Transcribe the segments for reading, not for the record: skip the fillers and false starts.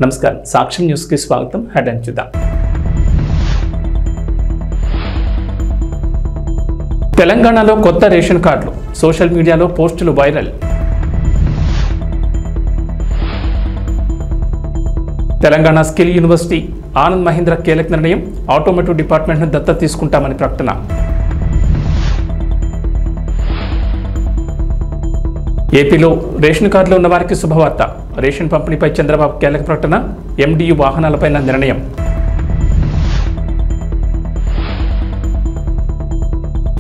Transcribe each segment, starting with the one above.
నమస్కారం సాక్ష్యం న్యూస్ కి స్వాగతం. హెడ్లైన్స్ చూద్దాం. తెలంగాణలో కొత్త రేషన్ కార్డులు, సోషల్ మీడియాలో పోస్టులు viral. Telangana skill university Anand Mahindra కీలక నిర్ణయం, ఆటోమోటివ్ డిపార్ట్మెంట్ను దత్తత తీసుకుంటామని ప్రకటన. ఏపీలో రేషన్ కార్డులో ఉన్న వారికి శుభవార్త, రేషన్ పంపిణీపై చంద్రబాబు కీలక ప్రకటన, ఎండియు వాహనాలపై నిర్ణయం.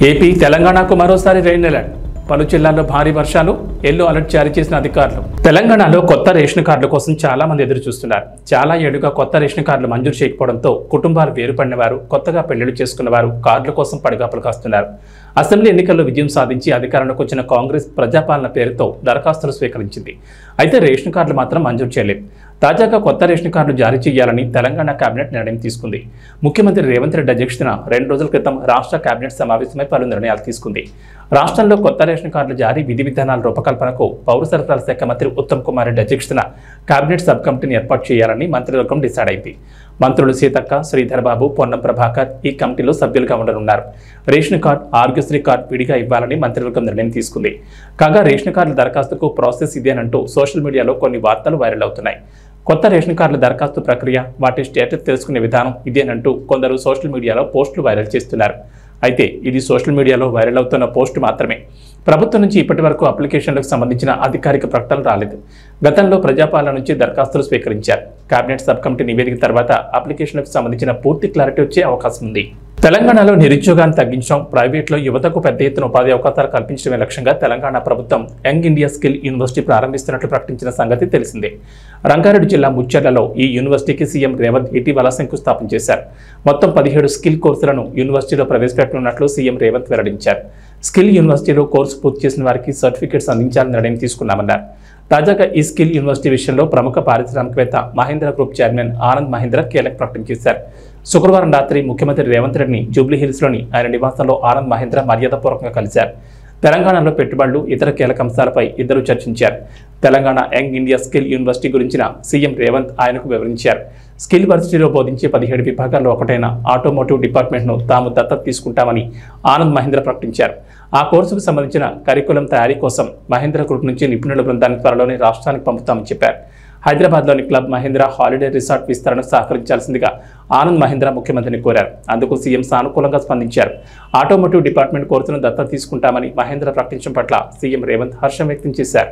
ఏపీ తెలంగాణకు మరోసారి రెయిన్ అలర్ట్, పలు జిల్లాల్లో భారీ వర్షాలు, ఎల్లో అలర్ట్ జారీ చేసిన అధికారులు. తెలంగాణలో కొత్త రేషన్ కార్డుల కోసం చాలా మంది ఎదురు చూస్తున్నారు. చాలా ఏళ్లుగా కొత్త రేషన్ కార్డులు మంజూరు చేయకపోవడంతో కుటుంబాలు వేరుపడిన వారు, కొత్తగా పెళ్లిళ్లు చేసుకున్న వారు కార్డుల కోసం పడిగాపులు కాస్తున్నారు. అసెంబ్లీ ఎన్నికల్లో విజయం సాధించి అధికారంలోకి వచ్చిన కాంగ్రెస్ ప్రజాపాలన పేరుతో దరఖాస్తులు స్వీకరించింది. అయితే రేషన్ కార్డులు మాత్రం మంజూరు చేయలేదు. తాజాగా కొత్త రేషన్ కార్డులు జారీ చేయాలని తెలంగాణ కేబినెట్ నిర్ణయం తీసుకుంది. ముఖ్యమంత్రి రేవంత్ రెడ్డి అధ్యక్షతన 2 రోజుల క్రితం రాష్ట్ర కేబినెట్ సమావేశమై పలు నిర్ణయాలు తీసుకుంది. రాష్ట్రంలో కొత్త రేషన్ కార్డుల జారీ విధి విధానాల రూపకల్పనకు పౌర సరఫరాల శాఖ మంత్రి ఉత్తమ్ కుమార్ రెడ్డి అధ్యక్షతన కేబినెట్ సబ్ కమిటీని ఏర్పాటు చేయాలని మంత్రివర్గం డిసైడ్ అయింది. మంత్రులు సీతక్క, శ్రీధర్ బాబు, పొన్నం ప్రభాకర్ ఈ కమిటీలో సభ్యులుగా ఉండనున్నారు. రేషన్ కార్డు, ఆరోగ్యశ్రీ కార్డు విడిగా ఇవ్వాలని మంత్రివర్గం నిర్ణయం తీసుకుంది. కాగా రేషన్ కార్డుల దరఖాస్తుకు ప్రాసెస్ ఇదేనంటూ సోషల్ మీడియాలో కొన్ని వార్తలు వైరల్ అవుతున్నాయి. కొత్త రేషన్ కార్డుల దరఖాస్తు ప్రక్రియ, వాటి స్టేటస్ తెలుసుకునే విధానం ఇదేనంటూ కొందరు సోషల్ మీడియాలో పోస్టులు వైరల్ చేస్తున్నారు. అయితే ఇది సోషల్ మీడియాలో వైరల్ అవుతున్న పోస్టు మాత్రమే. ప్రభుత్వం నుంచి ఇప్పటి వరకు అప్లికేషన్లకు సంబంధించిన అధికారిక ప్రకటన రాలేదు. గతంలో ప్రజాపాలన నుంచి దరఖాస్తులు స్వీకరించారు. కేబినెట్ సబ్ కమిటీ నివేదిక తర్వాత అప్లికేషన్లకు సంబంధించిన పూర్తి క్లారిటీ వచ్చే అవకాశం ఉంది. తెలంగాణలో నిరుద్యోగాన్ని తగ్గించడం, ప్రైవేట్లో యువతకు పెద్ద ఎత్తున ఉపాధి అవకాశాలు కల్పించడమే లక్ష్యంగా తెలంగాణ ప్రభుత్వం యంగ్ ఇండియా స్కిల్ యూనివర్సిటీ ప్రారంభిస్తున్నట్లు ప్రకటించిన సంగతి తెలిసిందే. రంగారెడ్డి జిల్లా ముచ్చెర్లలో ఈ యూనివర్సిటీకి సీఎం రేవంత్ ఇటీవల శంకుస్థాపన చేశారు. మొత్తం 17 స్కిల్ కోర్సులను యూనివర్సిటీలో ప్రవేశపెట్టనున్నట్లు సీఎం రేవంత్ వెల్లడించారు. స్కిల్ యూనివర్సిటీలో కోర్సు పూర్తి చేసిన వారికి సర్టిఫికెట్స్ అందించాలని నిర్ణయం తీసుకున్నామన్నారు. తాజాగా ఈ స్కిల్ యూనివర్సిటీ విషయంలో ప్రముఖ పారిశ్రామికవేత్త మహీంద్ర గ్రూప్ చైర్మన్ ఆనంద్ మహీంద్ర కీలక ప్రకటన చేశారు. శుక్రవారం రాత్రి ముఖ్యమంత్రి రేవంత్ రెడ్డిని జూబ్లీహిల్స్లోని ఆయన నివాసంలో ఆనంద్ మహీంద్ర మర్యాదపూర్వకంగా కలిశారు. తెలంగాణలో పెట్టుబడులు, ఇతర కీలక అంశాలపై ఇద్దరు చర్చించారు. Telangana young India skill university గురించిన సీఎం రేవంత్ ఆయనకు వివరించారు. స్కిల్ యూనివర్సిటీలో బోధించే 17 విభాగాల్లో ఒకటైన ఆటోమోటివ్ డిపార్ట్మెంట్ను తాము దత్తత తీసుకుంటామని ఆనంద్ మహీంద్ర ప్రకటించారు. ఆ కోర్సుకు సంబంధించిన కరికులం తయారీ కోసం మహీంద్ర గ్రూప్ నుంచి నిపుణుల బృందాన్ని త్వరలోనే రాష్ట్రానికి పంపుతామని చెప్పారు. హైదరాబాద్లోని క్లబ్ మహీంద్ర హాలిడే రిసార్ట్ విస్తరణకు సహకరించాల్సిందిగా ఆనంద్ మహీంద్ర ముఖ్యమంత్రిని కోరారు. అందుకు సీఎం సానుకూలంగా స్పందించారు. ఆటోమోటివ్ డిపార్ట్మెంట్ కోర్సును దత్తత తీసుకుంటామని మహీంద్ర ప్రకటించడం పట్ల సీఎం రేవంత్ హర్షం వ్యక్తం చేశారు.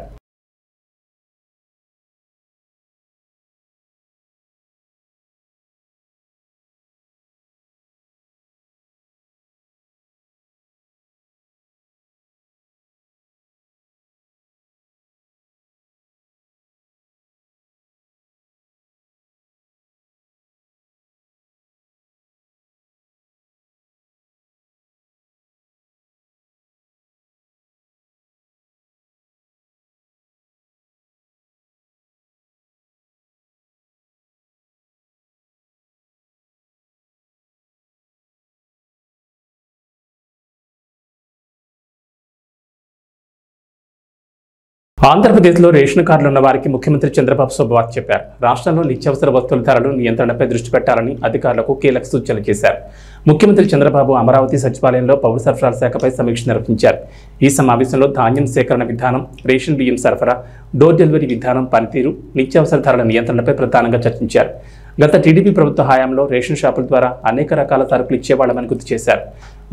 ఆంధ్రప్రదేశ్లో రేషన్ కార్డులు ఉన్న వారికి ముఖ్యమంత్రి చంద్రబాబు శుభవార్త చెప్పారు. రాష్ట్రంలో నిత్యావసర వస్తువుల ధరలు నియంత్రణపై దృష్టి పెట్టాలని అధికారులకు కీలక సూచనలు చేశారు. ముఖ్యమంత్రి చంద్రబాబు అమరావతి సచివాలయంలో పౌర సరఫరాల శాఖపై సమీక్ష నిర్వహించారు. ఈ సమావేశంలో ధాన్యం సేకరణ విధానం, రేషన్ బియ్యం సరఫరా, డోర్ డెలివరీ విధానం పనితీరు, నిత్యావసర ధరల నియంత్రణపై ప్రధానంగా చర్చించారు. గత టీడీపీ ప్రభుత్వ హయాంలో రేషన్ షాపుల ద్వారా అనేక రకాల సరుకులు ఇచ్చేవాళ్లమని గుర్తు చేశారు.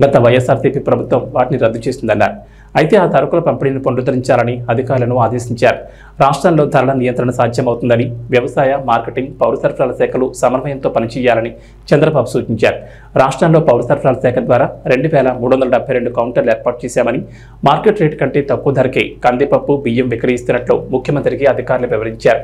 గత వైఎస్ఆర్సీపీ ప్రభుత్వం వాటిని రద్దు చేసిందన్నారు. అయితే ఆ సరుకుల పంపిణీని పునరుద్ధరించాలని అధికారులను ఆదేశించారు. రాష్ట్రంలో ధరల నియంత్రణ సాధ్యమవుతుందని, వ్యవసాయ, మార్కెటింగ్, పౌర సరఫరాల శాఖలు సమన్వయంతో పనిచేయాలని చంద్రబాబు సూచించారు. రాష్ట్రంలో పౌర సరఫరాల శాఖ ద్వారా 2372 కౌంటర్లు ఏర్పాటు చేశామని, మార్కెట్ రేటు కంటే తక్కువ ధరకే కందిపప్పు, బియ్యం విక్రయిస్తున్నట్లు ముఖ్యమంత్రికి అధికారులు వివరించారు.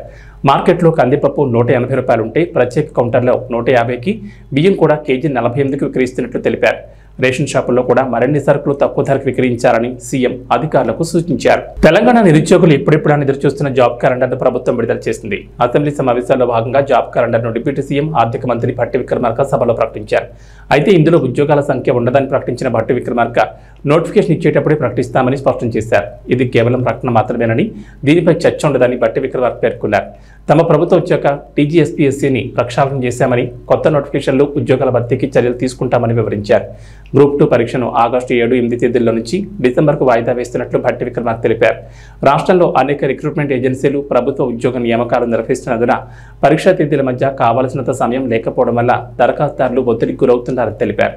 మార్కెట్లో కందిపప్పు 180 రూపాయలు ఉంటే ప్రత్యేక కౌంటర్లో 150కి, బియ్యం కూడా కేజీ 48కి విక్రయిస్తున్నట్లు తెలిపారు. రేషన్ షాపుల్లో కూడా మరిన్ని సరుకులు తక్కువ ధరకు విక్రయించాలని సీఎం అధికారులకు సూచించారు. తెలంగాణ నిరుద్యోగులు ఎప్పుడెప్పుడని ఎదురుచూస్తున్న జాబ్ క్యాలెండర్ను ప్రభుత్వం విడుదల చేసింది. అసెంబ్లీ సమావేశాల్లో భాగంగా జాబ్ క్యాలెండర్ను డిప్యూటీ సీఎం ఆర్థిక మంత్రి భట్టి విక్రమార్క సభలో ప్రకటించారు. అయితే ఇందులో ఉద్యోగాల సంఖ్య ఉండదని ప్రకటించిన భట్టి విక్రమార్క నోటిఫికేషన్ ఇచ్చేటప్పుడే ప్రకటిస్తామని స్పష్టం చేశారు. ఇది కేవలం ప్రకటన మాత్రమేనని, దీనిపై చర్చ ఉండదని భట్టి విక్రమార్క పేర్కొన్నారు. తమ ప్రభుత్వం వచ్చాక టీజీఎస్పీఎస్సీని ప్రక్షాళన చేశామని, కొత్త నోటిఫికేషన్లు, ఉద్యోగాల భర్తీకి చర్యలు తీసుకుంటామని వివరించారు. గ్రూప్ 2 పరీక్షను ఆగస్టు 7, 8 తేదీల్లో నుంచి డిసెంబర్కు వాయిదా వేస్తున్నట్లు భట్టి విక్రమార్క తెలిపారు. రాష్ట్రంలో అనేక రిక్రూట్మెంట్ ఏజెన్సీలు ప్రభుత్వ ఉద్యోగ నియామకాలు నిర్వహిస్తున్నందున పరీక్షా తేదీల మధ్య కావాల్సినంత సమయం లేకపోవడం వల్ల దరఖాస్తుదారులు ఒత్తిడికి గురవుతున్నారని తెలిపారు.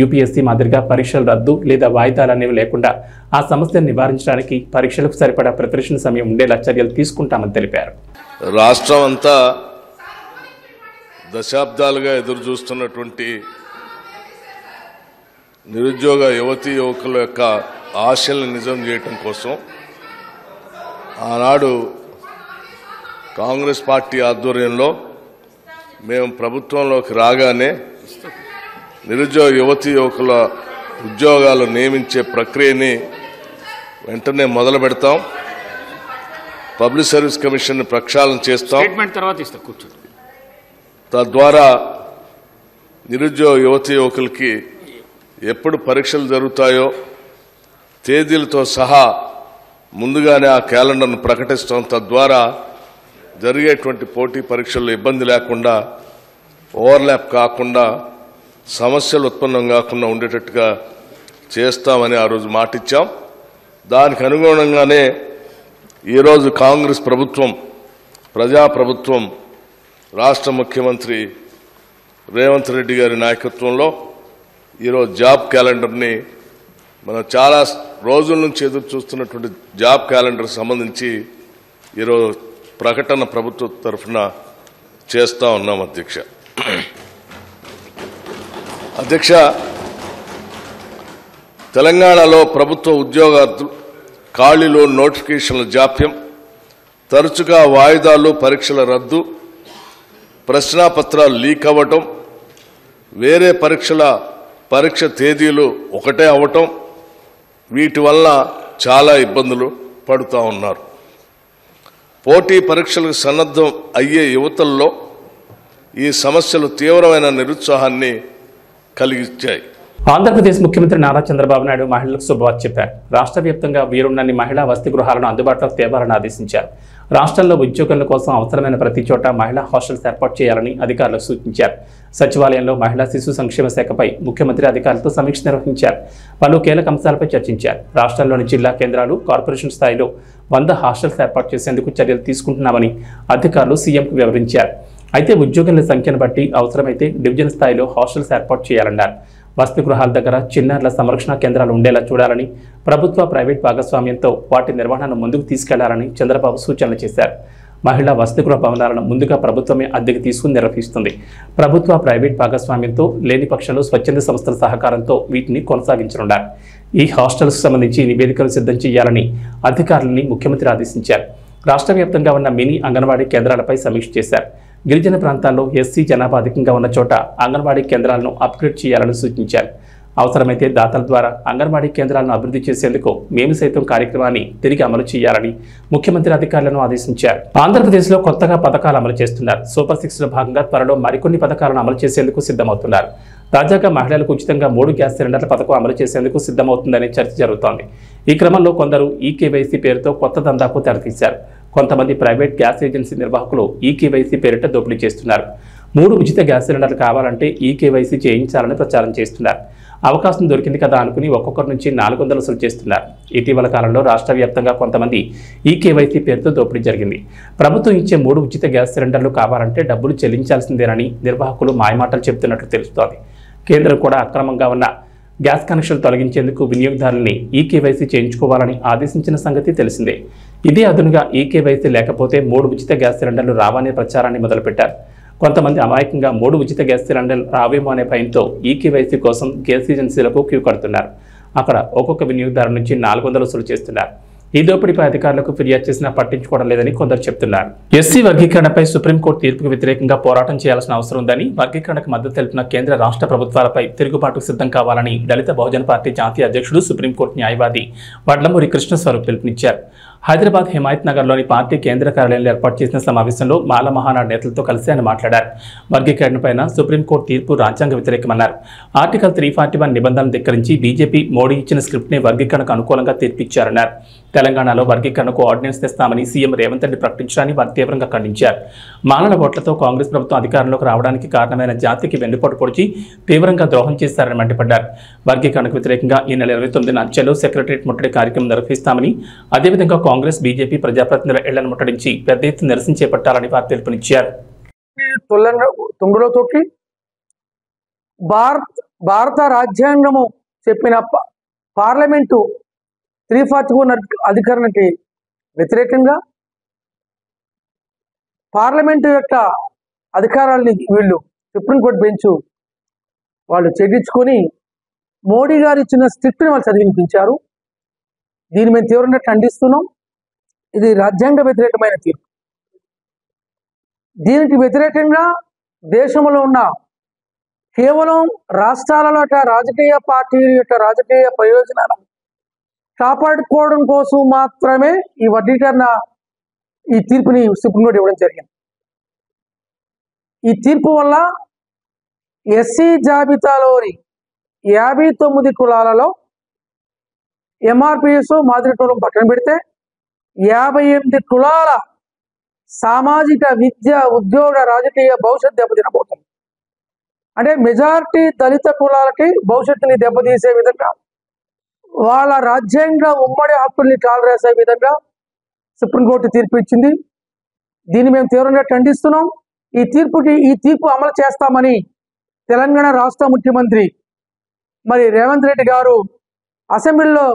యూపీఎస్సీ మాదిరిగా పరీక్షలు రద్దు లేదా వాయిదాలు అనేవి లేకుండా ఆ సమస్యను నివారించడానికి పరీక్షలకు సరిపడా ప్రిపరేషన్ సమయం ఉండేలా చర్యలు తీసుకుంటామని తెలిపారు. రాష్ట్రం అంతా దశాబ్దాలుగా ఎదురు చూస్తున్నటువంటి నిరుద్యోగ యువతీ యువకుల యొక్క ఆశలను నిజం చేయటం కోసం ఆనాడు కాంగ్రెస్ పార్టీ ఆధ్వర్యంలో మేము ప్రభుత్వంలోకి రాగానే నిరుద్యోగ యువతీ యువకుల ఉద్యోగాలు నియమించే ప్రక్రియని వెంటనే మొదలు పెడతాం. పబ్లిక్ సర్వీస్ కమిషన్ ప్రక్షాళన చేస్తాం. తద్వారా నిరుద్యోగ యువతీ యువకులకి ఎప్పుడు పరీక్షలు జరుగుతాయో తేదీలతో సహా ముందుగానే ఆ క్యాలెండర్ను ప్రకటిస్తాం. తద్వారా జరిగేటువంటి పోటీ పరీక్షల్లో ఇబ్బంది లేకుండా, ఓవర్లాప్ కాకుండా, సమస్యలు ఉత్పన్నం కాకుండా ఉండేటట్టుగా చేస్తామని ఆ రోజు మాటిచ్చాం. దానికి అనుగుణంగానే ఈరోజు కాంగ్రెస్ ప్రభుత్వం, ప్రజాప్రభుత్వం, రాష్ట్ర ముఖ్యమంత్రి రేవంత్ రెడ్డి గారి నాయకత్వంలో ఈరోజు జాబ్ క్యాలెండర్ని మనం చాలా రోజుల నుంచి ఎదురు చూస్తున్నటువంటి జాబ్ క్యాలెండర్కి సంబంధించి ఈరోజు ప్రకటన ప్రభుత్వ తరఫున చేస్తూ ఉన్నాం. అధ్యక్ష, తెలంగాణలో ప్రభుత్వ ఉద్యోగార్థులు ఖాళీలు, నోటిఫికేషన్ల జాప్యం, తరచుగా వాయిదాలు, పరీక్షల రద్దు, ప్రశ్నాపత్రాలు లీక్ అవ్వటం, వేరే పరీక్ష తేదీలు ఒకటే అవ్వటం, వీటి వల్ల చాలా ఇబ్బందులు పడుతూ ఉన్నారు. పోటీ పరీక్షలకు సన్నద్ధం అయ్యే యువతల్లో ఈ సమస్యలు తీవ్రమైన నిరుత్సాహాన్ని కలిగించాయి. ఆంధ్రప్రదేశ్ ముఖ్యమంత్రి నారా చంద్రబాబు నాయుడు మహిళలకు శుభవార్త చెప్పారు. రాష్ట్ర వ్యాప్తంగా వీరున్నన్ని మహిళా వసతి గృహాలను అందుబాటులోకి తేవాలని ఆదేశించారు. రాష్ట్రంలో ఉద్యోగుల కోసం అవసరమైన ప్రతి చోట మహిళా హాస్టల్స్ ఏర్పాటు చేయాలని అధికారులకు సూచించారు. సచివాలయంలో మహిళా శిశు సంక్షేమ శాఖపై ముఖ్యమంత్రి అధికారులతో సమీక్ష నిర్వహించారు. పలు కీలక అంశాలపై చర్చించారు. రాష్ట్రంలోని జిల్లా కేంద్రాలు, కార్పొరేషన్ స్థాయిలో 100 హాస్టల్స్ ఏర్పాటు చేసేందుకు చర్యలు తీసుకుంటున్నామని అధికారులు సీఎంకు వివరించారు. అయితే ఉద్యోగుల సంఖ్యను బట్టి అవసరమైతే డివిజన్ స్థాయిలో హాస్టల్స్ ఏర్పాటు చేయాలన్నారు. వసతి గృహాల దగ్గర చిన్నారుల సంరక్షణ కేంద్రాలు ఉండేలా చూడాలని, ప్రభుత్వ ప్రైవేట్ భాగస్వామ్యంతో వాటి నిర్వహణను ముందుకు తీసుకెళ్లాలని చంద్రబాబు సూచనలు చేశారు. మహిళా వసతి గృహ భవనాలను ముందుగా ప్రభుత్వమే అద్దెకు తీసుకుని నిర్వహిస్తుంది. ప్రభుత్వ ప్రైవేట్ భాగస్వామ్యంతో లేని పక్షంలో స్వచ్ఛంద సంస్థల సహకారంతో వీటిని కొనసాగించనున్నారు. ఈ హాస్టల్స్ సంబంధించి నివేదికలు సిద్ధం చేయాలని అధికారులని ముఖ్యమంత్రి ఆదేశించారు. రాష్ట్ర వ్యాప్తంగా ఉన్న మినీ అంగన్వాడీ కేంద్రాలపై సమీక్ష చేశారు. గిరిజన ప్రాంతాల్లో ఎస్సీ జనాభా అధికంగా ఉన్న చోట అంగన్వాడీ కేంద్రాలను అప్గ్రేడ్ చేయాలని సూచించారు. అవసరమైతే దాతల ద్వారా అంగన్వాడీ కేంద్రాలను అభివృద్ధి చేసేందుకు మేము సైతం కార్యక్రమాన్ని తిరిగి అమలు చేయాలని ముఖ్యమంత్రి అధికారులను ఆదేశించారు. ఆంధ్రప్రదేశ్లో కొత్తగా పథకాలు అమలు చేస్తున్నారు. సూపర్ 6లో భాగంగా త్వరలో మరికొన్ని పథకాలను అమలు చేసేందుకు సిద్ధమవుతున్నారు. తాజాగా మహిళలకు ఉచితంగా 3 గ్యాస్ సిలిండర్ల పథకం అమలు చేసేందుకు సిద్ధమవుతుందనే చర్చ జరుగుతోంది. ఈ క్రమంలో కొందరు ఈకేవైసీ పేరుతో కొత్త దందాకు తెరతీశారు. కొంతమంది ప్రైవేట్ గ్యాస్ ఏజెన్సీ నిర్వాహకులు ఈకేవైసీ పేరిట దోపిడీ చేస్తున్నారు. 3 ఉచిత గ్యాస్ సిలిండర్లు కావాలంటే ఈకేవైసీ చేయించాలని ప్రచారం చేస్తున్నారు. అవకాశం దొరికింది కదా అనుకుని ఒక్కొక్కరి నుంచి 400 వసూలు చేస్తున్నారు. ఇటీవల కాలంలో రాష్ట్ర వ్యాప్తంగా కొంతమంది ఈకేవైసీ పేరుతో దోపిడీ జరిగింది. ప్రభుత్వం ఇచ్చే 3 ఉచిత గ్యాస్ సిలిండర్లు కావాలంటే డబ్బులు చెల్లించాల్సిందేనని నిర్వాహకులు మాయమాటలు చెబుతున్నట్లు తెలుస్తోంది. కేంద్రం కూడా అక్రమంగా ఉన్న గ్యాస్ కనెక్షన్లు తొలగించేందుకు వినియోగదారుల్ని ఈకేవైసీ చేయించుకోవాలని ఆదేశించిన సంగతి తెలిసిందే. ఇదే అదునుగా ఈకేవైసీ లేకపోతే 3 ఉచిత గ్యాస్ సిలిండర్లు రావనే ప్రచారాన్ని మొదలుపెట్టారు. కొంతమంది అమాయకంగా 3 ఉచిత గ్యాస్ సిలిండర్లు రావేమో అనే భయంతో ఈకేవైసీ కోసం గ్యాస్ ఏజెన్సీలకు క్యూ కడుతున్నారు. అక్కడ ఒక్కొక్క వినియోగదారు నుంచి 400 వసూలు చేస్తున్నారు. ఈ దోపిడీపై అధికారులకు ఫిర్యాదు చేసినా పట్టించుకోవడం లేదని కొందరు చెబుతున్నారు. ఎస్సీ వర్గీకరణపై సుప్రీంకోర్టు తీర్పుకు వ్యతిరేకంగా పోరాటం చేయాల్సిన అవసరం ఉందని, వర్గీకరణకు మద్దతు తెలిపిన కేంద్ర రాష్ట్ర ప్రభుత్వాలపై తిరుగుబాటుకు సిద్ధం కావాలని దళిత బహుజన పార్టీ జాతీయ అధ్యక్షుడు, సుప్రీంకోర్టు న్యాయవాది వడ్లమూరి కృష్ణస్వరూప్ పిలుపునిచ్చారు. హైదరాబాద్ హిమాయత్ నగర్లోని పార్టీ కేంద్ర కార్యాలయంలో ఏర్పాటు చేసిన సమావేశంలో మాల మహానాడు నేతలతో కలిసి ఆయన మాట్లాడారు. వర్గీకరణపైన సుప్రీంకోర్టు తీర్పు రాజ్యాంగ వ్యతిరేకమన్నారు. ఆర్టికల్ 341 నిబంధనలు ధిక్కరించి బీజేపీ మోడీ ఇచ్చిన స్క్రిప్ట్ని వర్గీకరణకు అనుకూలంగా తీర్పిచ్చారన్నారు. తెలంగాణలో వర్గీకరణకు ఆర్డినెన్స్ తెస్తామని సీఎం రేవంత్ రెడ్డి ప్రకటించడాన్ని వారు తీవ్రంగా ఖండించారు. మాలల ఓట్లతో కాంగ్రెస్ ప్రభుత్వం అధికారంలోకి రావడానికి కారణమైన జాతికి వెన్నుపోటు పొడిచి తీవ్రంగా ద్రోహం చేశారని మండిపడ్డారు. వర్గీకరణకు వ్యతిరేకంగా ఈ నెల 29న చెలో సెక్రటరియట్ ముట్టడి కార్యక్రమం నిర్వహిస్తామని, అదేవిధంగా కాంగ్రెస్ బీజేపీ ప్రజాప్రతినిధుల ఇళ్లను ముట్టడించి పెద్ద ఎత్తున నిరసన చేపట్టాలని వారు పిలుపునిచ్చారు. భారత రాజ్యాంగము చెప్పిన పార్లమెంటు 341 అధికరణకి వ్యతిరేకంగా పార్లమెంటు యొక్క అధికారాలని వీళ్ళు సుప్రీంకోర్టు బెంచ్ వాళ్ళు చెల్లించుకొని మోడీ గారు ఇచ్చిన స్క్రిప్ట్ని వాళ్ళు చదివినిపించారు. దీన్ని మేము తీవ్రంగా ఖండిస్తున్నాం. ఇది రాజ్యాంగ వ్యతిరేకమైన తీర్పు. దీనికి వ్యతిరేకంగా దేశంలో ఉన్న కేవలం రాష్ట్రాలలో రాజకీయ పార్టీల యొక్క రాజకీయ ప్రయోజనాలను కాపాడుకోవడం కోసం మాత్రమే ఈ వర్గీకరణ ఈ తీర్పుని సుప్రీంకోర్టు ఇవ్వడం జరిగింది. ఈ తీర్పు వల్ల ఎస్సీ జాబితాలోని 59 కులాలలో ఎంఆర్పిఎస్ మాదిరి కులం పక్కన పెడితే 58 కులాల సామాజిక విద్య ఉద్యోగ రాజకీయ భవిష్యత్తు దెబ్బతినబోతుంది. అంటే మెజారిటీ దళిత కులాలకి భవిష్యత్తుని దెబ్బతీసే విధంగా, వాళ్ళ రాజ్యాంగ ఉమ్మడి హక్కుల్ని కాలరేసే విధంగా సుప్రీంకోర్టు తీర్పు ఇచ్చింది. దీన్ని మేము తీవ్రంగా ఖండిస్తున్నాం. ఈ తీర్పు అమలు చేస్తామని తెలంగాణ రాష్ట్ర ముఖ్యమంత్రి మరి రేవంత్ రెడ్డి గారు అసెంబ్లీలో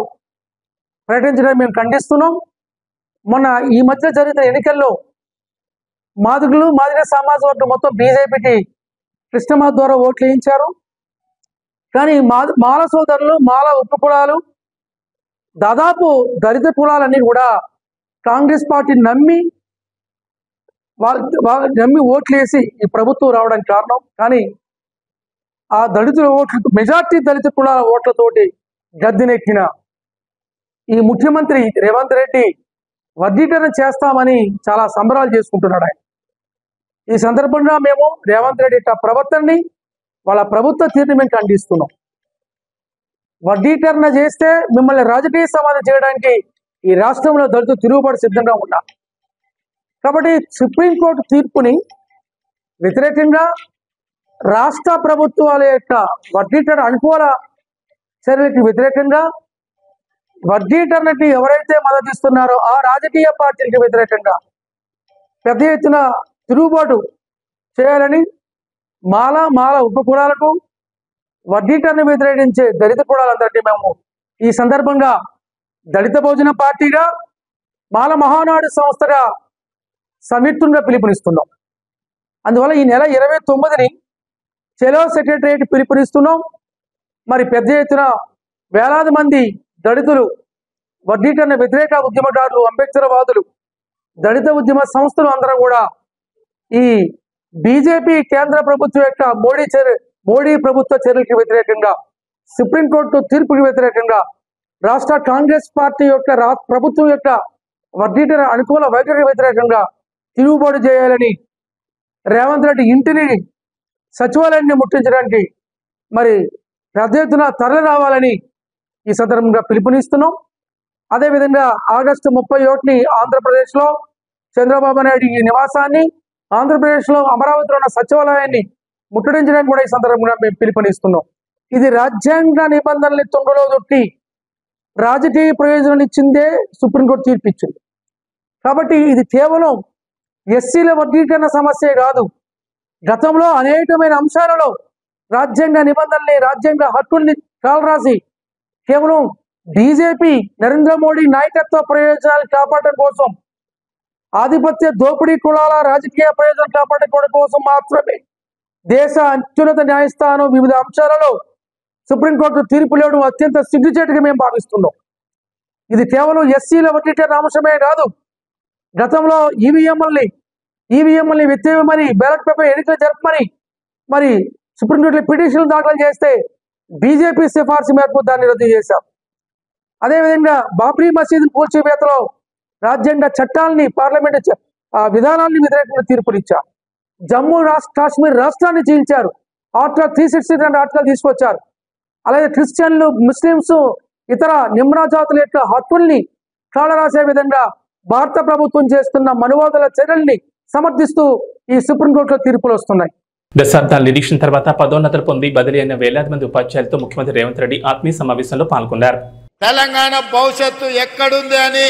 ప్రకటించడం మేము ఖండిస్తున్నాం. మొన్న ఈ మధ్య జరిగిన ఎన్నికల్లో మాదిగ సమాజ వర్గం మొత్తం బీజేపీకి కృష్ణమాధ్ ద్వారా ఓట్లు వేయించారు. కానీ మాల సోదరులు, మాల ఉప కులాలు, దాదాపు దళిత కులాలన్నీ కూడా కాంగ్రెస్ పార్టీ నమ్మి ఓట్లు వేసి ఈ ప్రభుత్వం రావడానికి కారణం. కానీ ఆ దళితుల ఓట్లు, మెజార్టీ దళిత కులాల ఓట్లతోటి గద్దెనెక్కిన ఈ ముఖ్యమంత్రి రేవంత్ రెడ్డి వర్గీకరణ చేస్తామని చాలా సంబరాలు చేసుకుంటున్నాడు. ఆయన ఈ సందర్భంగా మేము రేవంత్ రెడ్డి ప్రవర్తనని, వాళ్ళ ప్రభుత్వ తీరుని మేము ఖండిస్తున్నాం. వర్గీకరణ చేస్తే మిమ్మల్ని రాజకీయ సమాధి చేయడానికి ఈ రాష్ట్రంలో దళితులు తిరుగుబాటు సిద్ధంగా ఉన్నారు. కాబట్టి సుప్రీంకోర్టు తీర్పుని వ్యతిరేకంగా రాష్ట్ర ప్రభుత్వాల యొక్క వర్గీకరణ అనుకూల చర్యలకు వ్యతిరేకంగా, వర్గీకరణకి ఎవరైతే మద్దతిస్తున్నారో ఆ రాజకీయ పార్టీలకు వ్యతిరేకంగా పెద్ద ఎత్తున తిరుగుబాటు చేయాలని, మాల ఉప కులాలకు వర్గీకరణ వ్యతిరేకించే దళిత కులాలందరికీ మేము ఈ సందర్భంగా దళిత భోజన పార్టీగా, మాల మహానాడు సంస్థగా సంయుక్తంగా పిలుపునిస్తున్నాం. అందువల్ల ఈ నెల 29ని చెలో సెక్రటరియట్ పిలుపునిస్తున్నాం. మరి పెద్ద ఎత్తున వేలాది మంది దళితులు, వర్గీకరణ వ్యతిరేక ఉద్యమకారులు, అంబేద్కరవాదులు, దళిత ఉద్యమ సంస్థలు అందరూ కూడా ఈ బీజేపీ కేంద్ర ప్రభుత్వం యొక్క మోడీ ప్రభుత్వ చర్యలకు వ్యతిరేకంగా, సుప్రీంకోర్టు తీర్పుకి వ్యతిరేకంగా, రాష్ట్ర కాంగ్రెస్ పార్టీ యొక్క ప్రభుత్వం యొక్క వర్గీకరణ అనుకూల వైఖరికి వ్యతిరేకంగా తిరుగుబాటు చేయాలని, రేవంత్ రెడ్డి ఇంటిని సచివాలయాన్ని ముట్టించడానికి మరి పెద్ద ఎత్తున తరలి రావాలని ఈ సందర్భంగా పిలుపునిస్తున్నాం. అదేవిధంగా ఆగస్టు 31ని ఆంధ్రప్రదేశ్లో చంద్రబాబు నాయుడు ఈ నివాసాన్ని, ఆంధ్రప్రదేశ్లో అమరావతిలో ఉన్న సచివాలయాన్ని ముట్టడించడానికి కూడా ఈ సందర్భంగా మేము పిలుపునిస్తున్నాం. ఇది రాజ్యాంగ నిబంధనల్ని తొంగలో దొట్టి రాజకీయ ప్రయోజనాలు ఇచ్చిందే సుప్రీంకోర్టు తీర్పు ఇచ్చింది. కాబట్టి ఇది కేవలం ఎస్సీల వర్గీకరణ సమస్యే కాదు. గతంలో అనేకమైన అంశాలలో రాజ్యాంగ నిబంధనల్ని, రాజ్యాంగ హక్కుల్ని కాలరాసి కేవలం బీజేపీ నరేంద్ర మోడీ నాయకత్వ ప్రయోజనాలు కాపాడడం కోసం, ఆధిపత్య దోపిడీ కులాల రాజకీయ ప్రయోజనాలు కాపాడుకోవడం కోసం మాత్రమే దేశ అత్యున్నత న్యాయస్థానం వివిధ అంశాలలో సుప్రీంకోర్టు తీర్పు ఇవ్వడం అత్యంత సిగ్గుచేటుగా మేము భావిస్తున్నాం. ఇది కేవలం ఎస్సీల వర్గీకరణ అంశమే కాదు. గతంలో ఈవీఎంలని వ్యతిరేకమని, బ్యాలెట్ పేపర్ ఎన్నికలు జరపమని మరి సుప్రీంకోర్టులో పిటిషన్లు దాఖలు చేస్తే బీజేపీ సిఫార్సు మేరకు దాన్ని రద్దు చేశాం. అదేవిధంగా బాబ్రీ మసీదు కూల్చివేతలో రాజ్యాంగ చట్టాలని పార్లమెంట్ విధానాన్ని వ్యతిరేకంగా తీర్పునిచ్చారు. జమ్మూ కాశ్మీర్ రాష్ట్రాన్ని చీల్చారు. ఆర్టికల్ 362 ఆర్టికల్ తీసుకొచ్చారు. అలాగే క్రిస్టియన్లు, ముస్లింస్, ఇతర నిమ్న జాతుల యొక్క హక్కుల్ని కాళరాసే విధంగా భారత ప్రభుత్వం చేస్తున్న మనువాదుల చర్యల్ని సమర్థిస్తూ ఈ సుప్రీంకోర్టులో తీర్పులు వస్తున్నాయి. దశాబ్దాల నిరీక్షణ తర్వాత పదోన్నతులు పొంది బదిలీ అయిన వేలాది మంది ఉపాధ్యాయులతో ముఖ్యమంత్రి రేవంత్ రెడ్డి ఆత్మీయ సమావేశంలో పాల్గొన్నారు. తెలంగాణ భవిష్యత్తు ఎక్కడుంది అని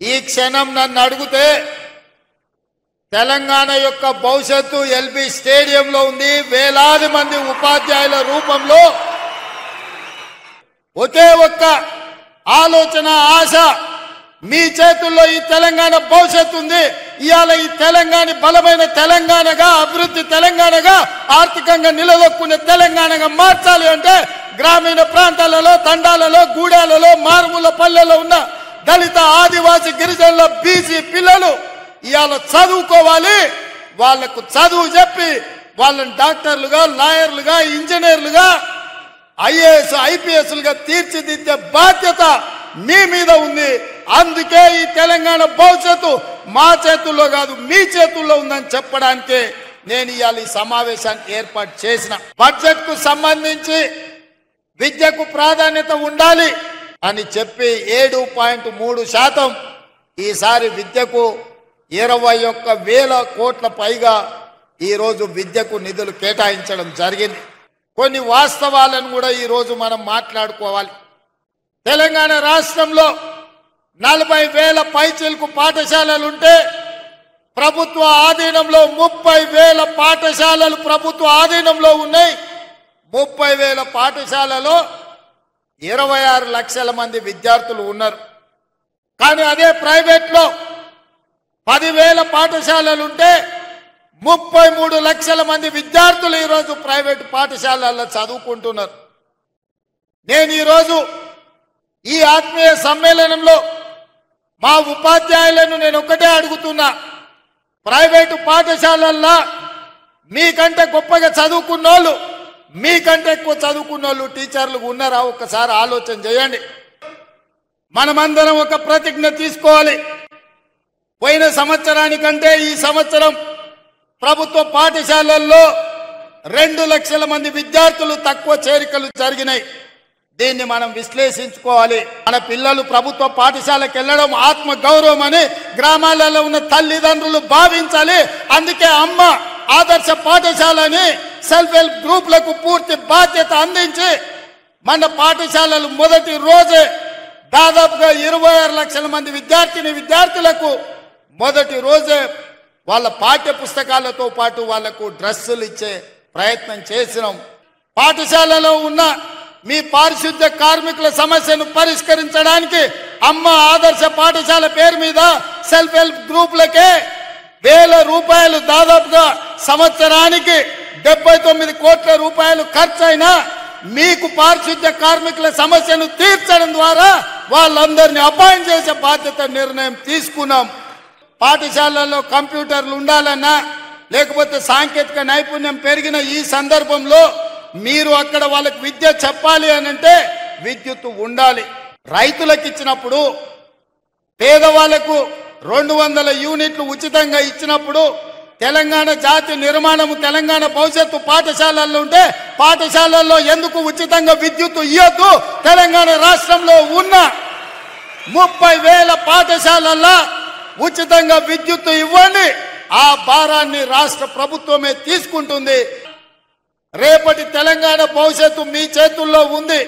ఈ క్షణం నన్ను అడిగితే తెలంగాణ యొక్క భవిష్యత్తు ఎల్బీ స్టేడియంలో ఉంది. వేలాది మంది ఉపాధ్యాయుల రూపంలో ఒకే ఒక్క ఆలోచన, ఆశ, మీ చేతుల్లో ఈ తెలంగాణ భవిష్యత్తు ఉంది. ఇవాళ ఈ తెలంగాణ బలమైన తెలంగాణగా, అభివృద్ధి తెలంగాణగా, ఆర్థికంగా నిలదొక్కునే తెలంగాణగా మార్చాలి అంటే గ్రామీణ ప్రాంతాలలో, తండాలలో, గూడాలలో, మారుమూల పల్లెల్లో ఉన్న దళిత, ఆదివాసీ, గిరిజనుల, బీసీ పిల్లలు ఇవాళ చదువుకోవాలి. వాళ్లకు చదువు చెప్పి వాళ్ళని డాక్టర్లుగా, లాయర్లుగా, ఇంజనీర్లుగా, ఐఏఎస్, ఐపీఎస్లుగా తీర్చిదిద్దే బాధ్యత మీ మీద ఉంది. అందుకే ఈ తెలంగాణ భవిష్యత్తు మా చేతుల్లో కాదు, మీ చేతుల్లో ఉందని చెప్పడానికి నేను ఇవాళ ఈ సమావేశానికి ఏర్పాటు చేసిన. బడ్జెట్ కు సంబంధించి విద్యకు ప్రాధాన్యత ఉండాలి అని చెప్పి 7.3% ఈసారి విద్యకు 21,000 కోట్ల పైగా ఈరోజు విద్యకు నిధులు కేటాయించడం జరిగింది. కొన్ని వాస్తవాలను కూడా ఈరోజు మనం మాట్లాడుకోవాలి. తెలంగాణ రాష్ట్రంలో 40,000 పైచిలకు పాఠశాలలుంటే ప్రభుత్వ ఆధీనంలో 30,000 పాఠశాలలు ప్రభుత్వ ఆధీనంలో ఉన్నాయి. 30,000 పాఠశాలలో 26 లక్షల మంది విద్యార్థులు ఉన్నారు. కానీ అదే ప్రైవేట్లో 10,000 పాఠశాలలుంటే 33 లక్షల మంది విద్యార్థులు ఈరోజు ప్రైవేటు పాఠశాలల్లో చదువుకుంటున్నారు. నేను ఈరోజు ఈ ఆత్మీయ సమ్మేళనంలో మా ఉపాధ్యాయులను నేను ఒకటే అడుగుతున్నా, ప్రైవేటు పాఠశాలల్లో మీకంటే గొప్పగా చదువుకున్నోళ్ళు, మీకంటే ఎక్కువ చదువుకున్నోళ్ళు టీచర్లు ఉన్నారా? ఒక్కసారి ఆలోచన చేయండి. మనమందరం ఒక ప్రతిజ్ఞ తీసుకోవాలి. పోయిన సంవత్సరానికంటే ఈ సంవత్సరం ప్రభుత్వ పాఠశాలల్లో 2 లక్షల మంది విద్యార్థులు తక్కువ చేరికలు జరిగినాయి. దీన్ని మనం విశ్లేషించుకోవాలి. మన పిల్లలు ప్రభుత్వ పాఠశాలకు వెళ్ళడం ఆత్మ గౌరవం అని గ్రామాలలో ఉన్న తల్లిదండ్రులు భావించాలి. అందుకే అమ్మ ఆదర్శ పాఠశాలని సెల్ఫ్ హెల్ప్ గ్రూపులకు పూర్తి బాధ్యత అందించి మన పాఠశాలలు మొదటి రోజే దాదాపుగా 26 లక్షల మంది విద్యార్థులకు మొదటి రోజే వాళ్ళ పాఠ్య పుస్తకాలతో పాటు వాళ్లకు డ్రెస్సులు ఇచ్చే ప్రయత్నం చేసినాం. పాఠశాలలో ఉన్న మీ పారిశుద్ధ్య కార్మికుల సమస్యను పరిష్కరించడానికి అమ్మ ఆదర్శ పాఠశాల పేరు మీద సెల్ఫ్ హెల్ప్ గ్రూపులకే 1,000 రూపాయలు, దాదాపుగా సంవత్సరానికి 79 కోట్ల రూపాయలు ఖర్చయినా మీకు పారిశుద్ధ్య కార్మికుల సమస్యను తీర్చడం ద్వారా వాళ్ళందరినీ అపాయింట్ చేసే బాధ్యత నిర్ణయం తీసుకున్నాం. పాఠశాలల్లో కంప్యూటర్లు ఉండాలన్నా, లేకపోతే సాంకేతిక నైపుణ్యం పెరిగిన ఈ సందర్భంలో మీరు అక్కడ వాళ్ళకి విద్య చెప్పాలి అనంటే విద్యుత్ ఉండాలి. రైతులకు ఇచ్చినప్పుడు, పేదవాళ్లకు 200 యూనిట్లు ఉచితంగా ఇచ్చినప్పుడు తెలంగాణ జాతి నిర్మాణము, తెలంగాణ భవిష్యత్తు పాఠశాలల్లో ఉంటే పాఠశాలల్లో ఎందుకు ఉచితంగా విద్యుత్ ఇవ్వద్దు? తెలంగాణ రాష్ట్రంలో ఉన్న 30,000 పాఠశాలల్లో ఉచితంగా విద్యుత్ ఇవ్వండి. ఆ భారాన్ని రాష్ట్ర ప్రభుత్వమే తీసుకుంటుంది. రేపటి తెలంగాణ భవిష్యత్తు మీ చేతుల్లో ఉంది.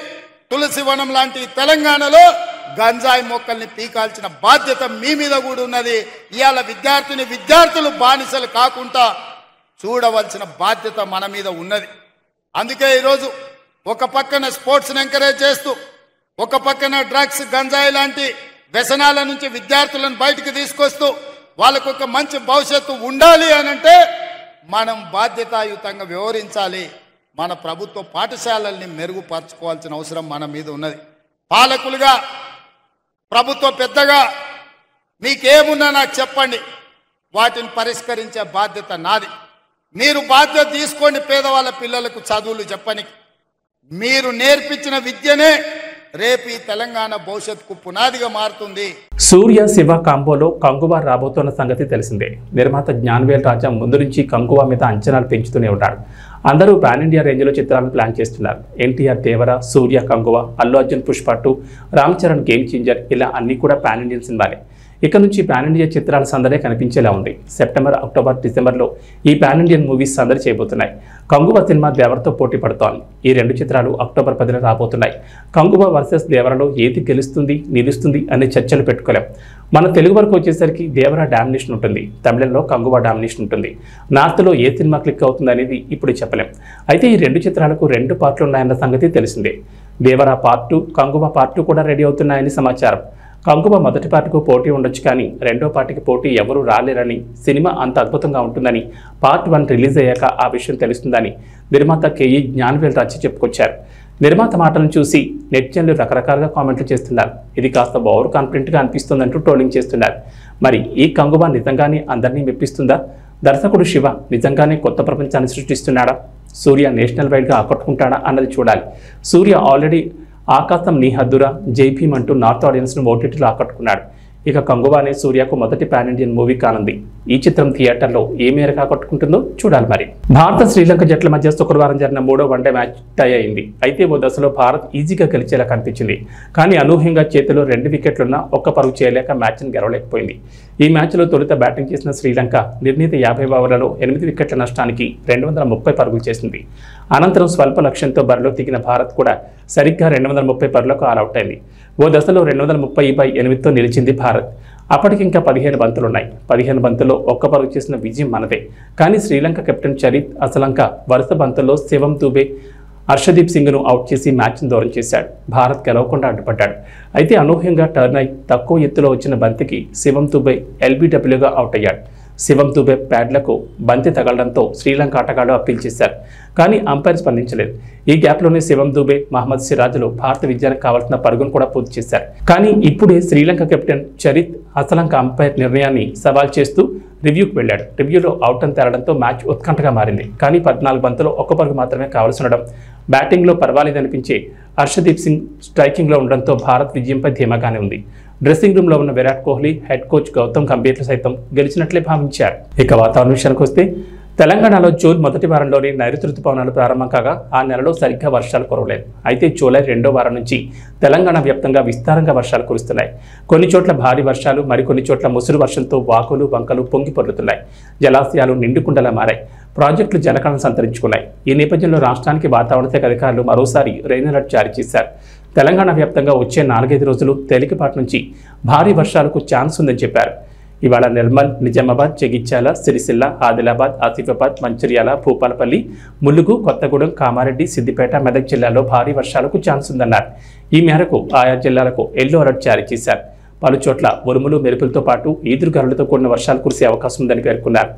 తులసివనం లాంటి తెలంగాణలో గంజాయి మొక్కల్ని పీకాల్సిన బాధ్యత మీ మీద కూడా ఉన్నది. ఇవాళ విద్యార్థులు బానిసలు కాకుండా చూడవలసిన బాధ్యత మన మీద ఉన్నది. అందుకే ఈరోజు ఒక పక్కన స్పోర్ట్స్ని ఎంకరేజ్ చేస్తూ, ఒక పక్కన డ్రగ్స్, గంజాయి లాంటి వ్యసనాల నుంచి విద్యార్థులను బయటకు తీసుకొస్తూ వాళ్ళకు ఒక మంచి భవిష్యత్తు ఉండాలి అనంటే మనం బాధ్యతాయుతంగా వ్యవహరించాలి. మన ప్రభుత్వ పాఠశాలల్ని మెరుగుపరచుకోవాల్సిన అవసరం మన మీద ఉన్నది. పాలకులుగా, ప్రభుత్వ పెద్దగా మీకేమున్నా నాకు చెప్పండి, వాటిని పరిష్కరించే బాధ్యత నాది. మీరు బాధ్యత తీసుకోండి. పేదవాళ్ళ పిల్లలకు చదువులు చెప్పని మీరు నేర్పించిన విద్యనే రేపు ఈ తెలంగాణ భవిష్యత్తుకు పునాదిగా మారుతుంది. సూర్య శివ కాంబోలో కంగువా రాబోతున్న సంగతి తెలిసిందే. నిర్మాత జ్ఞానవేల్ రాజా ముందు నుంచి కంగువా మీద అంచనాలు పెంచుతూనే ఉంటాడు. అందరూ పాన్ ఇండియా రేంజ్లో చిత్రాలను ప్లాన్ చేస్తున్నారు. ఎన్టీఆర్ దేవర, సూర్య కంగువా, అల్లు అర్జున్ పుష్ప 2, రామ్ చరణ్ గేమ్ చేంజర్, ఇలా అన్ని కూడా పాన్ ఇండియన్ సినిమాలే. ఇక నుంచి పాన్ ఇండియా చిత్రాల సందడే కనిపించేలా ఉంది. సెప్టెంబర్, అక్టోబర్, డిసెంబర్లో ఈ పాన్ ఇండియన్ మూవీస్ సందడి చేయబోతున్నాయి. కంగువా సినిమా దేవరతో పోటీ పడుతోంది. ఈ 2 చిత్రాలు అక్టోబర్ 10న రాబోతున్నాయి. కంగువా వర్సెస్ దేవరలో ఏది గెలుస్తుంది, నిలుస్తుంది అనే చర్చలు పెట్టుకోలేం. మన తెలుగు వరకు వచ్చేసరికి దేవర డామినేషన్ ఉంటుంది, తమిళంలో కంగువా డామినేషన్ ఉంటుంది. నార్త్లో ఏ సినిమా క్లిక్ అవుతుంది అనేది ఇప్పుడు చెప్పలేం. అయితే ఈ 2 చిత్రాలకు 2 పార్ట్లు ఉన్నాయన్న సంగతి తెలిసిందే. దేవర పార్ట్ 2, కంగువా పార్ట్ 2 కూడా రెడీ అవుతున్నాయని సమాచారం. కంగువా మొదటి పార్ట్కు పోటీ ఉండొచ్చు, కానీ రెండో పార్టీకి పోటీ ఎవరూ రాలేరని, సినిమా అంత అద్భుతంగా ఉంటుందని, పార్ట్ 1 రిలీజ్ అయ్యాక ఆ విషయం తెలుస్తుందని నిర్మాత కేఈ జ్ఞానవేల్ రాజా చెప్పుకొచ్చారు. నిర్మాత మాటలను చూసి నెటిజన్లు రకరకాలుగా కామెంట్లు చేస్తున్నారు. ఇది కాస్త ఓవర్ కాన్ఫిడెంట్గా అనిపిస్తుందంటూ ట్రోలింగ్ చేస్తున్నారు. మరి ఈ కంగువా నిజంగానే అందరినీ మెప్పిస్తుందా? దర్శకుడు శివ నిజంగానే కొత్త ప్రపంచాన్ని సృష్టిస్తున్నాడా? సూర్య నేషనల్ వైడ్గా ఆకట్టుకుంటాడా అన్నది చూడాలి. సూర్య ఆల్రెడీ ఆకాశం నీ హద్దురా, జై భీమ్ అంటూ నార్త్ ఆడియన్స్ను ఓటీటీలో ఆకట్టుకున్నాడు. ఇక కంగువానే సూర్యకు మొదటి పాన్ ఇండియన్ మూవీ కానుంది. ఈ చిత్రం థియేటర్లో ఏ మేరకు ఆకట్టుకుంటుందో చూడాలి. మరి భారత శ్రీలంక జట్ల మధ్య శుక్రవారం జరిగిన 3వ వన్డే మ్యాచ్ టై అయింది. అయితే ఓ దశలో భారత్ ఈజీగా గెలిచేలా కనిపించింది. కానీ అనూహ్యంగా చేతిలో 2 వికెట్లున్నా ఒక్క పరుగు చేయలేక మ్యాచ్ను గెలవలేకపోయింది. ఈ మ్యాచ్లో తొలుత బ్యాటింగ్ చేసిన శ్రీలంక నిర్ణీత 50 ఓవర్లలో 8 వికెట్ల నష్టానికి 230 పరుగులు చేసింది. అనంతరం స్వల్ప లక్ష్యంతో బరిలో దిగిన భారత్ కూడా సరిగ్గా 230 పరుగులకు ఆల్అవుట్ అయింది. ఓ దశలో 230/8తో నిలిచింది భారత్. అప్పటికింకా 15 బంతులున్నాయి. 15 బంతుల్లో ఒక్క పరుగు చేసిన విజయం మనదే. కానీ శ్రీలంక కెప్టెన్ చరిత్ అసలంక వరుస బంతుల్లో శివం దూబే, హర్షదీప్ సింగ్ను అవుట్ చేసి మ్యాచ్ను దూరం చేశాడు. భారత్ గెలవకుండా అడ్డుపడ్డాడు. అయితే అనూహ్యంగా టర్న్ అయి తక్కువ ఎత్తులో వచ్చిన బంతికి శివం దూబే ఎల్బీడబ్ల్యూగా అవుట్ అయ్యాడు. శివం దూబే ప్యాడ్లకు బంతి తగలడంతో శ్రీలంక ఆటగాళ్లు అప్పీల్ చేశారు. కానీ అంపైర్ స్పందించలేదు. ఈ గ్యాప్లోనే శివం దూబే, మహమ్మద్ సిరాజ్లు భారత విజయానికి కావాల్సిన పరుగును కూడా పూర్తి చేశారు. కానీ ఇప్పుడే శ్రీలంక కెప్టెన్ చరిత్ అసలంక అంపైర్ నిర్ణయాన్ని సవాల్ చేస్తూ రివ్యూకి వెళ్ళాడు. రివ్యూలో అవుట్ అని తేలడంతో మ్యాచ్ ఉత్కంఠగా మారింది. కానీ 14 బంతుల్లో ఒక్క పరుగు మాత్రమే కావాల్సి ఉండడం, బ్యాటింగ్లో పర్వాలేదనిపించే హర్షదీప్ సింగ్ స్ట్రైకింగ్లో ఉండడంతో భారత్ విజయంపై ధీమాగానే ఉంది. డ్రెస్సింగ్ రూమ్లో ఉన్న విరాట్ కోహ్లీ, హెడ్ కోచ్ గౌతమ్ గంభీర్లు సైతం గెలిచినట్లే భావించారు. ఇక వాతావరణ విషయానికి వస్తే తెలంగాణలో జూన్ మొదటి వారంలోనే నైరుతి రుతుపవనాలు ప్రారంభం కాగా ఆ నెలలో సరిగ్గా వర్షాలు కురవలేదు. అయితే జూలై 2వ వారం నుంచి తెలంగాణ వ్యాప్తంగా విస్తారంగా వర్షాలు కురుస్తున్నాయి. కొన్ని చోట్ల భారీ వర్షాలు, మరికొన్ని చోట్ల ముసురు వర్షంతో వాకులు, వంకలు పొంగి పొర్లుతున్నాయి. జలాశయాలు నిండుకుండలా మారాయి. ప్రాజెక్టులు జలకళను సంతరించుకున్నాయి. ఈ నేపథ్యంలో రాష్ట్రానికి వాతావరణ శాఖ అధికారులు మరోసారి రెయిన్ అలర్ట్ జారీ చేశారు. తెలంగాణ వ్యాప్తంగా వచ్చే 4-5 రోజులు తేలికపాటి నుంచి భారీ వర్షాలకు ఛాన్స్ ఉందని చెప్పారు. ఇవాళ నిర్మల్, నిజామాబాద్, జగిత్యాల, సిరిసిల్ల, ఆదిలాబాద్, ఆసిఫాబాద్, మంచిర్యాల, భూపాలపల్లి, ములుగు, కొత్తగూడెం, కామారెడ్డి, సిద్దిపేట, మెదక్ జిల్లాల్లో భారీ వర్షాలకు ఛాన్స్ ఉందన్నారు. ఈ మేరకు ఆయా జిల్లాలకు ఎల్లో అలర్ట్ జారీ చేశారు. పలు చోట్ల ఉరుములు, మెరుపులతో పాటు ఈదురుగాలులతో కూడిన వర్షాలు కురిసే అవకాశం ఉందని పేర్కొన్నారు.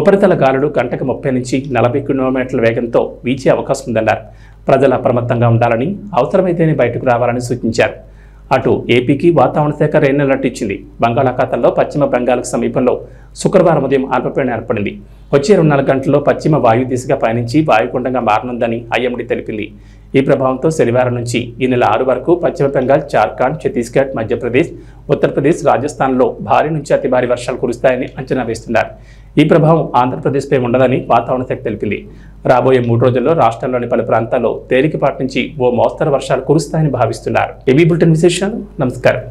ఉపరితల గాలులు గంటకు 30 నుంచి 40 కిలోమీటర్ల వేగంతో వీచే అవకాశం ఉందన్నారు. ప్రజలు అప్రమత్తంగా ఉండాలని, అవసరమైతేనే బయటకు రావాలని సూచించారు. అటు ఏపీకి వాతావరణ శాఖ రెయిన్ అలర్ట్ ఇచ్చింది. బంగాళాఖాతంలో పశ్చిమ బెంగాల్కు సమీపంలో శుక్రవారం ఉదయం అల్పపీడనం ఏర్పడింది. వచ్చే 24 గంటల్లో పశ్చిమ వాయు దిశగా పయనించి వాయుగుండంగా మారనుందని ఐఎండీ తెలిపింది. ఈ ప్రభావంతో శనివారం నుంచి ఈ నెల 6 వరకు పశ్చిమ బెంగాల్, జార్ఖండ్, ఛత్తీస్గఢ్, మధ్యప్రదేశ్, ఉత్తరప్రదేశ్, రాజస్థాన్లో భారీ నుంచి అతి భారీ వర్షాలు కురుస్తాయని అంచనా వేస్తున్నారు. ఈ ప్రభావం ఆంధ్రప్రదేశ్పై ఉండదని వాతావరణ శాఖ తెలిపింది. రాబోయే 3 రోజుల్లో రాష్ట్రంలోని పలు ప్రాంతాల్లో తేలికపాటి నుంచి ఓ మోస్తరు వర్షాలు కురుస్తాయని భావిస్తున్నారు. ఏబీ బులెటిన్ విశేషాలు. నమస్కారం.